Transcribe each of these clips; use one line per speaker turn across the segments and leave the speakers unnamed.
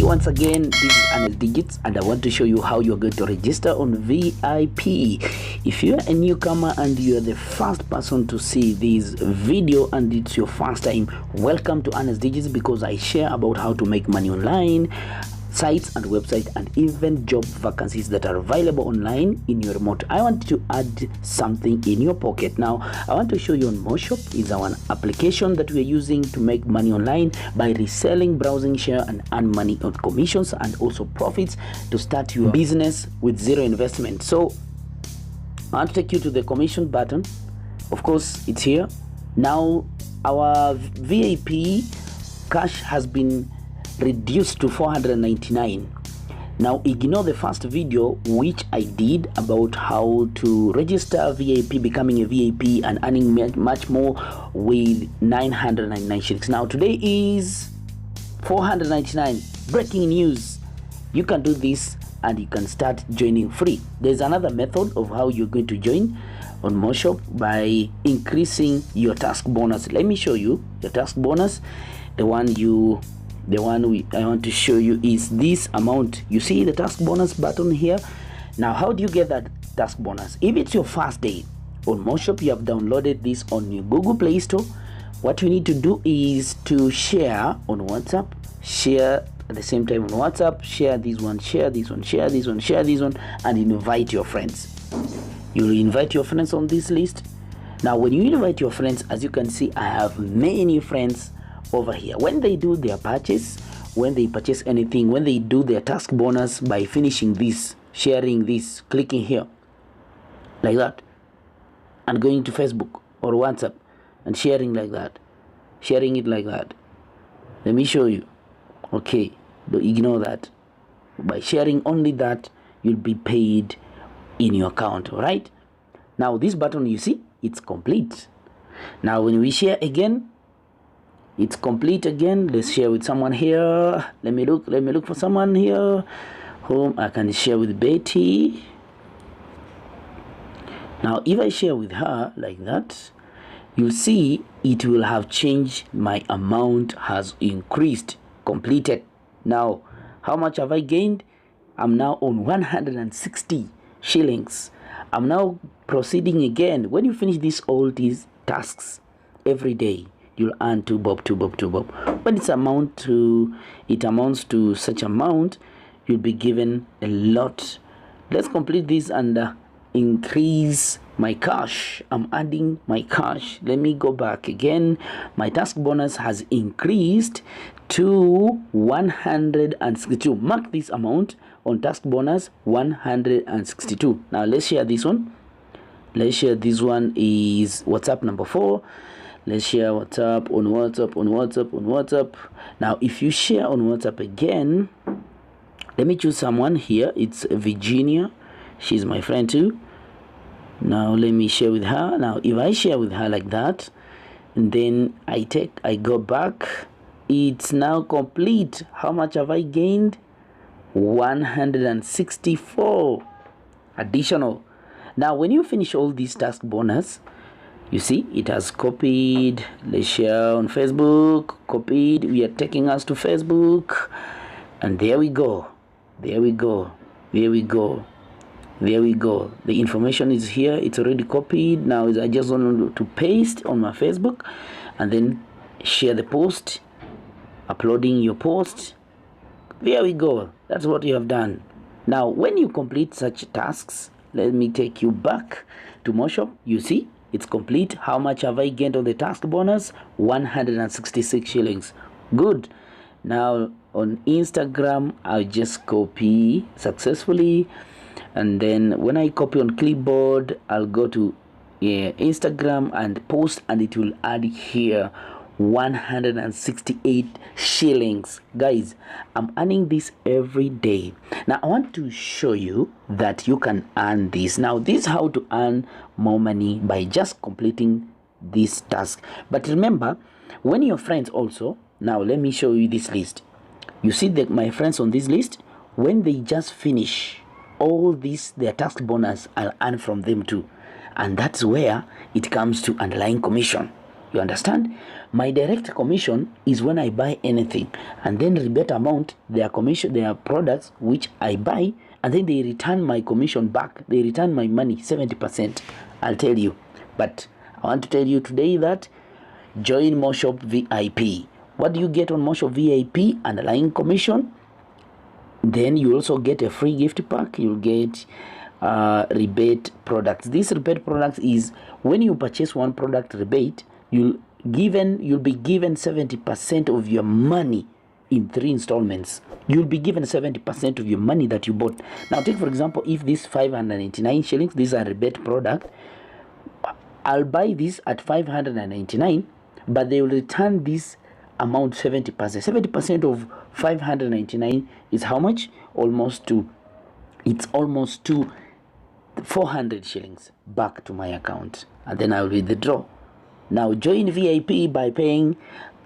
once again, this is Ernest Digits, and I want to show you how you're going to register on VIP. If you're a newcomer and you're the first person to see this video and it's your first time, welcome to Ernest Digits, because I share about how to make money online, sites and websites, and even job vacancies that are available online in your remote. I want to add something in your pocket. Now I want to show you on Moshop. Is our application that we are using to make money online by reselling, browsing, share and earn money on commissions and also profits to start your business with zero investment. So I want to take you to the commission button. Of course, it's here. Now our VIP cash has been reduced to 499. Now ignore the first video which I did about how to register VIP, becoming a VIP and earning much more with 999 shillings. Now today is 499. Breaking news, you can do this and you can start joining free. There's another method of how you're going to join on Moshop by increasing your task bonus. Let me show you your task bonus. I want to show you is this amount. You see the task bonus button here. Now how do you get that task bonus? If it's your first day on Moshop, you have downloaded this on your Google Play Store. What you need to do is to share on WhatsApp, share at the same time on WhatsApp, share this one, share this one, share this one, share this one, and invite your friends. You'll invite your friends on this list. Now when you invite your friends, as you can see, I have many friends over here. When they do their purchase, when they purchase anything, when they do their task bonus by finishing this, sharing this, clicking here like that, and going to Facebook or WhatsApp and sharing like that, sharing it like that. Let me show you. Okay, don't ignore that. By sharing only that, you'll be paid in your account. All right, now this button, you see, it's complete. Now when we share again, it's complete again. Let's share with someone here. Let me look for someone here whom I can share with. Betty. Now if I share with her like that, you see it will have changed. My amount has increased. Completed. Now how much have I gained? I'm now on 160 shillings. I'm now proceeding again. When you finish all these tasks every day, you'll earn 2 bob, 2 bob, 2 bob. When it amounts to such amount, you'll be given a lot. Let's complete this and increase my cash. I'm adding my cash. Let me go back again. My task bonus has increased to 162. Mark this amount on task bonus, 162. Now let's share this one. Let's share this one is WhatsApp number 4. Let's share WhatsApp on WhatsApp. Now if you share on WhatsApp again, let me choose someone here. It's Virginia. She's my friend too. Now let me share with her. Now if I share with her like that, and then I go back, it's now complete. How much have I gained? 164 additional. Now when you finish all these task bonus, you see it has copied. Let's share on Facebook. Copied. We are taking us to Facebook, and there we go. The information is here. It's already copied. Now I just want to paste on my Facebook and then share the post, uploading your post. There we go. That's what you have done. Now when you complete such tasks, let me take you back to Moshop. You see it's complete. How much have I gained on the task bonus? 166 shillings. Good. Now on Instagram, I'll just copy successfully, and then when I copy on clipboard, I'll go to Instagram and post, and it will add here 168 shillings. Guys, I'm earning this every day. Now I want to show you that you can earn this. Now this is how to earn more money by just completing this task. But remember, when your friends also, now let me show you this list. You see that my friends on this list, when they just finish all this, their task bonus, I'll earn from them too. And that's where it comes to underlying commission. You understand? My direct commission is when I buy anything, and then rebate amount, their commission, their products which I buy, and then they return my commission back. They return my money 70%. I'll tell you. But I want to tell you today that join Moshop VIP. What do you get on Moshop VIP? Underlying commission. Then you also get a free gift pack. You'll get rebate products. This rebate products is when you purchase one product rebate, you'll be given 70% of your money in 3 installments. You'll be given 70% of your money that you bought. Now take for example, if this 599 shillings, these are rebate product, I'll buy this at 599, but they will return this amount 70%. 70% of 599 is how much? It's almost to 400 shillings back to my account, and then I will withdraw. Now join VIP by paying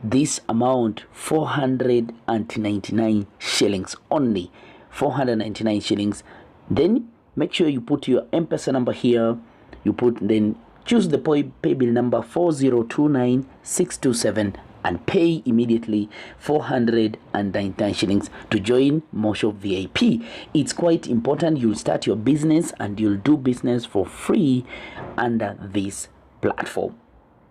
this amount, 499 shillings only, 499 shillings. Then make sure you put your M-Pesa number here. Then choose the pay bill number 4029627 and pay immediately 499 shillings to join Moshop VIP. It's quite important. You'll start your business and you'll do business for free under this platform.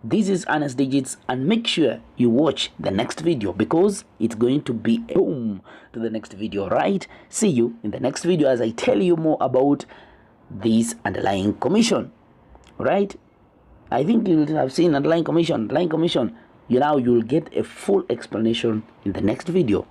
This is Honest Digits, and make sure you watch the next video because it's going to be a boom to the next video, right? See you in the next video as I tell you more about this underlying commission, right? I think you'll have seen underlying commission. You'll get a full explanation in the next video.